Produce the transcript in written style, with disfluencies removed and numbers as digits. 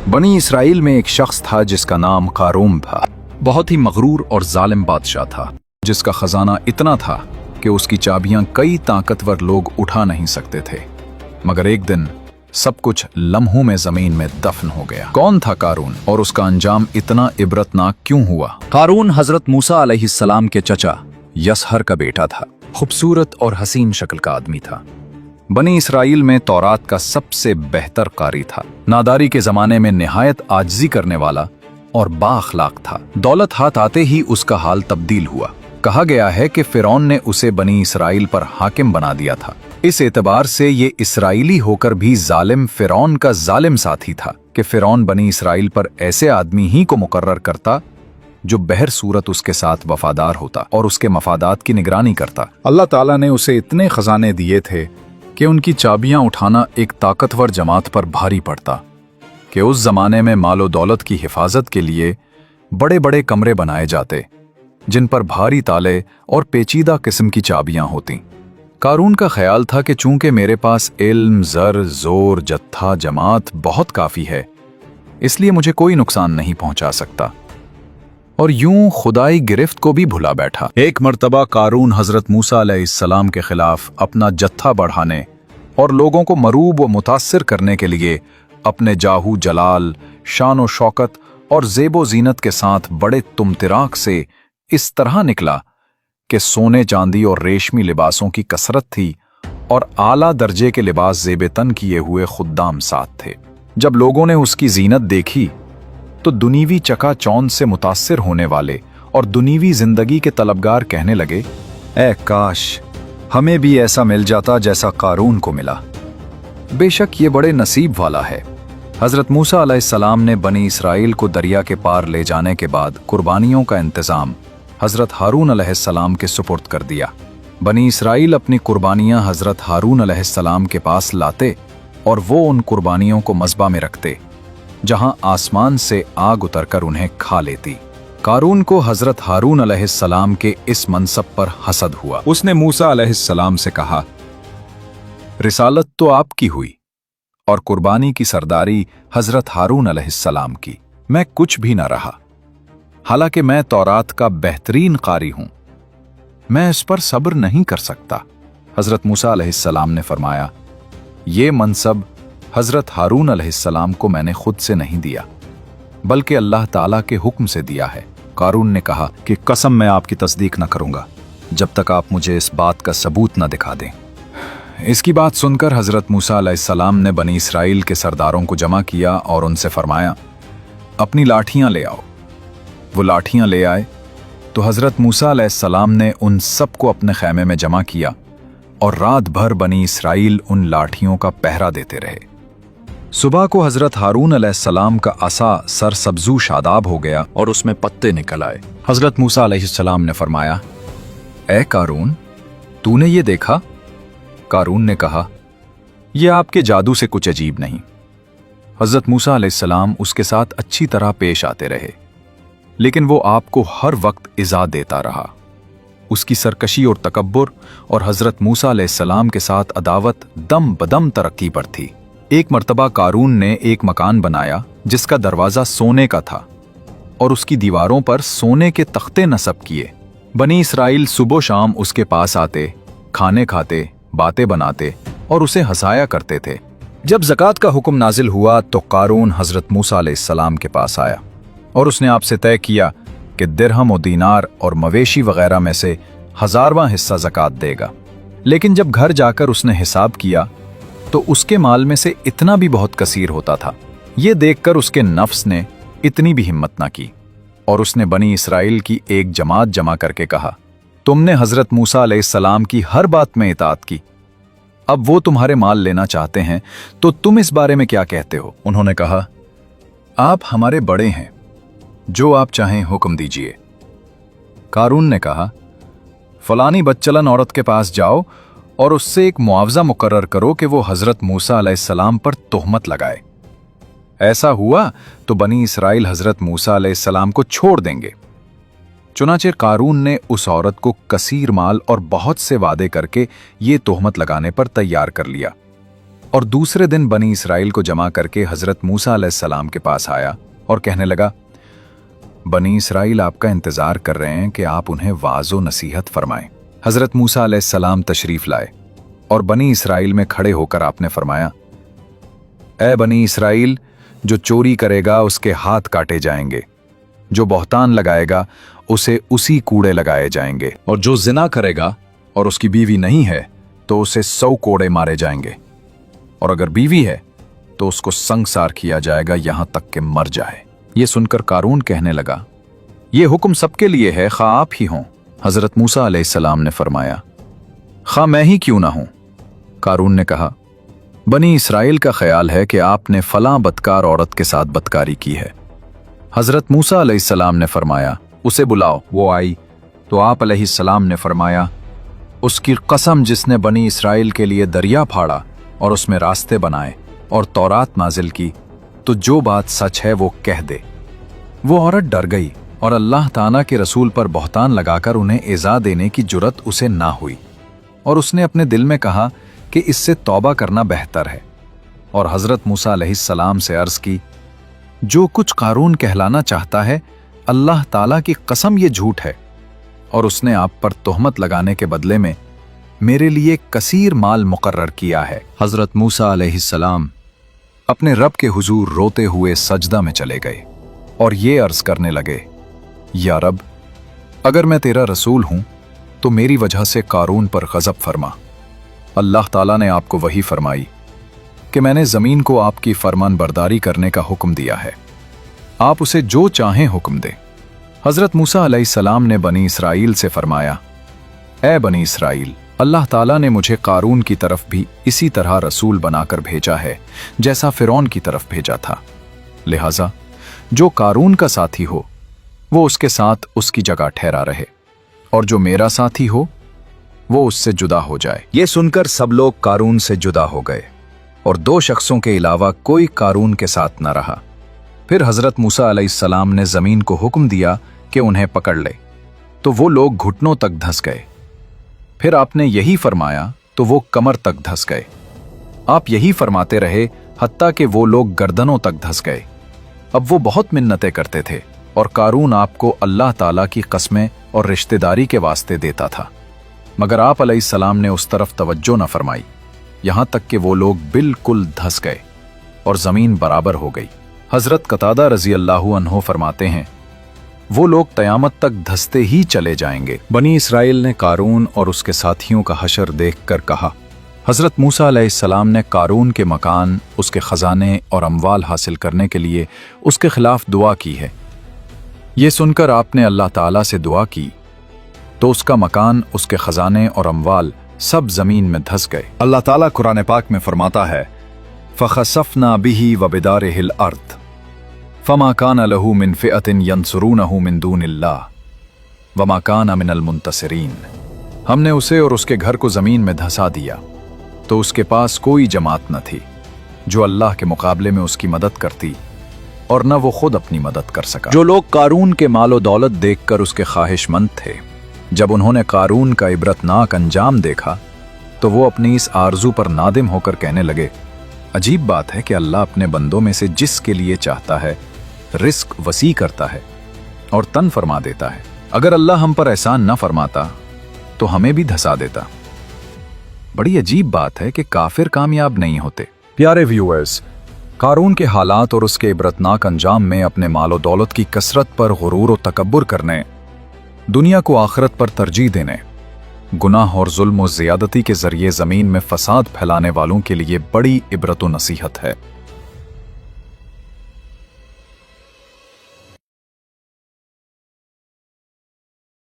बनी इसराइल में एक शख्स था जिसका नाम कारून था। बहुत ही मगरूर और जालिम बादशाह था, जिसका खजाना इतना था कि उसकी चाबियां कई ताकतवर लोग उठा नहीं सकते थे। मगर एक दिन सब कुछ लम्हों में जमीन में दफन हो गया। कौन था कारून और उसका अंजाम इतना इबरतनाक क्यों हुआ? कारून हजरत मूसा अलैहिस्सलाम के चचा यसहर का बेटा था। खूबसूरत और हसीन शक्ल का आदमी था। बनी इसराइल में तौरात का सबसे बेहतर कारी था। नादारी के जमाने में निहायत आजिज़ी करने वाला और बाअखलाक था। दौलत हाथ आते ही उसका हाल तब्दील हुआ। कहा गया है कि फिरौन ने उसे बनी इसराइल पर हाकिम बना दिया था। इस एतबार से ये इसराइली होकर भी जालिम फिरौन का जालिम साथी था कि फिरौन बनी इसराइल पर ऐसे आदमी ही को मुकर्रर करता जो बहर सूरत उसके साथ वफादार होता और उसके मफादात की निगरानी करता। अल्लाह ताला ने उसे इतने खजाने दिए थे कि उनकी चाबियां उठाना एक ताकतवर जमात पर भारी पड़ता कि उस जमाने में मालो दौलत की हिफाजत के लिए बड़े बड़े कमरे बनाए जाते जिन पर भारी ताले और पेचीदा किस्म की चाबियां होती। कारून का ख्याल था कि चूंकि मेरे पास इल्म, ज़र, जोर, जत्था, जमात बहुत काफ़ी है, इसलिए मुझे कोई नुकसान नहीं पहुंचा सकता, और यूं खुदाई गिरफ्त को भी भुला बैठा। एक मर्तबा कारून हजरत मूसा अलैहिस्सलाम के खिलाफ अपना जत्था बढ़ाने और लोगों को मरूब व मुतासिर करने के लिए अपने जाहू जलाल, शान व शौकत और ज़ेबो ज़ीनत के साथ बड़े तुमतिराक से इस तरह निकला कि सोने चांदी और रेशमी लिबासों की कसरत थी और आला दर्जे के लिबास ज़ेबे तन किए हुए खुद्दाम साथ थे। जब लोगों ने उसकी ज़ीनत देखी तो दुनीवी चकाचौंध से मुतासिर होने वाले और दुनीवी जिंदगी के तलबगार कहने लगे, ऐ काश हमें भी ऐसा मिल जाता जैसा कारून को मिला। बेशक ये बड़े नसीब वाला है। हजरत मूसा अलैहिस्सलाम ने बनी इसराइल को दरिया के पार ले जाने के बाद कुर्बानियों का इंतजाम हजरत हारून अलैहिस्सलाम के सुपुर्द कर दिया। बनी इसराइल अपनी कुर्बानियां हजरत हारून अलैहिस्सलाम के पास लाते और वो उन कुर्बानियों को मज़बा में रखते जहां आसमान से आग उतरकर उन्हें खा लेती। कारून को हजरत हारून अलैहिस्सलाम के इस मनसब पर हसद हुआ। उसने मूसा अलैहिस्सलाम से कहा, रिसालत तो आपकी हुई और कुर्बानी की सरदारी हजरत हारून अलैहिस्सलाम की। मैं कुछ भी न रहा, हालांकि मैं तौरात का बेहतरीन कारी हूं। मैं इस पर सब्र नहीं कर सकता। हजरत मूसा अलैहिस्सलाम ने फरमाया, ये मनसब हजरत हारून अलैहिस्सलाम को मैंने खुद से नहीं दिया, बल्कि अल्लाह ताला के हुक्म से दिया है। कारून ने कहा कि कसम मैं आपकी तस्दीक न करूंगा जब तक आप मुझे इस बात का सबूत न दिखा दें। इसकी बात सुनकर हजरत मूसा अलैहिस्सलाम ने बनी इसराइल के सरदारों को जमा किया और उनसे फरमाया, अपनी लाठियां ले आओ। वो लाठियां ले आए तो हजरत मूसा अलैहिस्सलाम ने उन सबको अपने खैमे में जमा किया और रात भर बनी इसराइल उन लाठियों का पहरा देते रहे। सुबह को हजरत हारून अलैहिस्सलाम का असा सर सब्जू शादाब हो गया और उसमें पत्ते निकल आए। हजरत मूसा अलैहिस्सलाम ने फरमाया, ए कारून, तूने ये देखा? कारून ने कहा, यह आपके जादू से कुछ अजीब नहीं। हजरत मूसा अलैहिस्सलाम उसके साथ अच्छी तरह पेश आते रहे, लेकिन वो आपको हर वक्त इज़ा देता रहा। उसकी सरकशी और तकब्बुर और हजरत मूसा अलैहिस्सलाम के साथ अदावत दम बदम तरक्की पर थी। एक मर्तबा कारून ने एक मकान बनाया जिसका दरवाज़ा सोने का था और उसकी दीवारों पर सोने के तख्ते नस्ब किए। बनी इसराइल सुबह शाम उसके पास आते, खाने खाते, बातें बनाते और उसे हंसाया करते थे। जब ज़कात का हुक्म नाजिल हुआ तो कारून हजरत मूसा अलैहिस्सलाम के पास आया और उसने आपसे तय किया कि दिरहम और दीनार और मवेशी वगैरह में से 1000वां हिस्सा ज़कात देगा। लेकिन जब घर जाकर उसने हिसाब किया तो उसके माल में से इतना भी बहुत कसीर होता था। ये देखकर उसके नफ्स ने इतनी भी हिम्मत ना की और उसने बनी इसराइल की एक जमात जमा करके कहा, तुमने हजरत मूसा अलैहिस्सलाम की हर बात में इताअत की, अब वो तुम्हारे माल लेना चाहते हैं तो तुम इस बारे में क्या कहते हो? उन्होंने कहा, आप हमारे बड़े हैं, जो आप चाहें हुक्म दीजिए। कारून ने कहा, फलानी बच्चलन औरत के पास जाओ और उससे एक मुआवजा मुकर्रर करो कि वो हजरत मूसा अलैहिस्सलाम पर तोहमत लगाए। ऐसा हुआ तो बनी इसराइल हजरत मूसा अलैहिस्सलाम को छोड़ देंगे। चुनाचे कारून ने उस औरत को कसीर माल और बहुत से वादे करके ये तोहमत लगाने पर तैयार कर लिया और दूसरे दिन बनी इसराइल को जमा करके हजरत मूसा अलैहिस्सलाम के पास आया और कहने लगा, बनी इसराइल आपका इंतजार कर रहे हैं कि आप उन्हें वाज़ो नसीहत फरमाएं। हजरत मूसा अलैहिस्सलाम तशरीफ लाए और बनी इसराइल में खड़े होकर आपने फरमाया, ए बनी इसराइल, जो चोरी करेगा उसके हाथ काटे जाएंगे, जो बहतान लगाएगा उसे उसी कूड़े लगाए जाएंगे, और जो जिना करेगा और उसकी बीवी नहीं है तो उसे 100 कोड़े मारे जाएंगे, और अगर बीवी है तो उसको संगसार किया जाएगा यहां तक कि मर जाए। ये सुनकर कारून कहने लगा, ये हुक्म सबके लिए है, खा आप ही हों। हजरत मूसा अलैहिस्सलाम ने फरमाया, खा मैं ही क्यों ना हूं। कारून ने कहा, बनी इसराइल का ख्याल है कि आपने फलां बदकार औरत के साथ बदकारी की है। हजरत मूसा अलैहिस्सलाम ने फरमाया, उसे बुलाओ। वो आई तो आप अलैहिस्सलाम ने फरमाया, उसकी कसम जिसने बनी इसराइल के लिए दरिया फाड़ा और उसमें रास्ते बनाए और तौरात नाजिल की, तो जो बात सच है वो कह दे। वो औरत डर गई और अल्लाह ताला के रसूल पर बहतान लगाकर उन्हें इज़ा देने की जुर्रत उसे ना हुई, और उसने अपने दिल में कहा कि इससे तौबा करना बेहतर है। और हजरत मूसा अलैहिस्सलाम से अर्ज की, जो कुछ कारून कहलाना चाहता है, अल्लाह ताला की कसम ये झूठ है, और उसने आप पर तोहमत लगाने के बदले में मेरे लिए कसीर माल मुकर्रर किया है। हजरत मूसा अलैहिस्सलाम अपने रब के हुजूर रोते हुए सजदा में चले गए और ये अर्ज करने लगे, या रब, अगर मैं तेरा रसूल हूं तो मेरी वजह से कारून पर गजब फरमा। अल्लाह ताला ने आपको वही फरमाई कि मैंने जमीन को आपकी फरमान बरदारी करने का हुक्म दिया है, आप उसे जो चाहें हुक्म दे। हजरत मूसा अलैहिस्सलाम ने बनी इसराइल से फरमाया, ए बनी इसराइल, अल्लाह ताला ने मुझे कारून की तरफ भी इसी तरह रसूल बनाकर भेजा है जैसा फिरौन की तरफ भेजा था। लिहाजा जो कारून का साथी हो वो उसके साथ उसकी जगह ठहरा रहे, और जो मेरा साथी हो वो उससे जुदा हो जाए। ये सुनकर सब लोग कारून से जुदा हो गए और 2 शख्सों के अलावा कोई कारून के साथ न रहा। फिर हजरत मूसा अलैहिस्सलाम ने जमीन को हुक्म दिया कि उन्हें पकड़ ले, तो वो लोग घुटनों तक धंस गए। फिर आपने यही फरमाया तो वो कमर तक धंस गए। आप यही फरमाते रहे हत्ता कि वो लोग गर्दनों तक धंस गए। अब वो बहुत मिन्नतें करते थे और कारून आपको अल्लाह ताला की कस्में और रिश्तेदारी के वास्ते देता था, मगर आप अलैहिस्सलाम ने उस तरफ तवज्जो न फरमाई, यहां तक कि वो लोग बिल्कुल धंस गए और जमीन बराबर हो गई। हजरत कतादा रजी अल्लाहु अन्हो फरमाते हैं, वो लोग क़यामत तक धंसते ही चले जाएंगे। बनी इसराइल ने कारून और उसके साथियों का हशर देखकर कहा, हजरत मूसा अलैहिस्सलाम ने कारून के मकान, उसके खजाने और अमवाल हासिल करने के लिए उसके खिलाफ दुआ की है। ये सुनकर आपने अल्लाह ताला से दुआ की तो उसका मकान, उसके खजाने और अमवाल सब जमीन में धंस गए। अल्लाह ताला कुरान पाक में फरमाता है, फ़ख़सफ़ना बिही व बिदारिहिल अर्द फ़मा कान लहू मिन फ़िअतिन यंसुरूनहू मिन दूनिल्लाह वमा कान मिनल मुंतसिरीन। हमने उसे और उसके घर को जमीन में धंसा दिया तो उसके पास कोई जमात न थी जो अल्लाह के मुकाबले में उसकी मदद करती, और न वो खुद अपनी मदद कर सका। जो लोग कारून के मालो दौलत देखकर उसके ख्वाहिशमंद थे, जब उन्होंने कारून का इबरतनाक अंजाम देखा तो वो अपनी इस आरजू पर नादिम होकर कहने लगे, अजीब बात है कि अल्लाह अपने बंदों में से जिसके लिए चाहता है रिस्क वसी करता है और तन फरमा देता है। अगर अल्लाह हम पर एहसान न फरमाता तो हमें भी धंसा देता। बड़ी अजीब बात है कि काफिर कामयाब नहीं होते। प्यारे व्यूअर्स, कारून के हालात और उसके इबरतनाक अंजाम में अपने मालो दौलत की कसरत पर गुरूर और तकब्बुर करने, दुनिया को आखिरत पर तरजीह देने, गुनाह और जुल्म और ज़ियादती के जरिए ज़मीन में फसाद फैलाने वालों के लिए बड़ी इबरत व नसीहत है।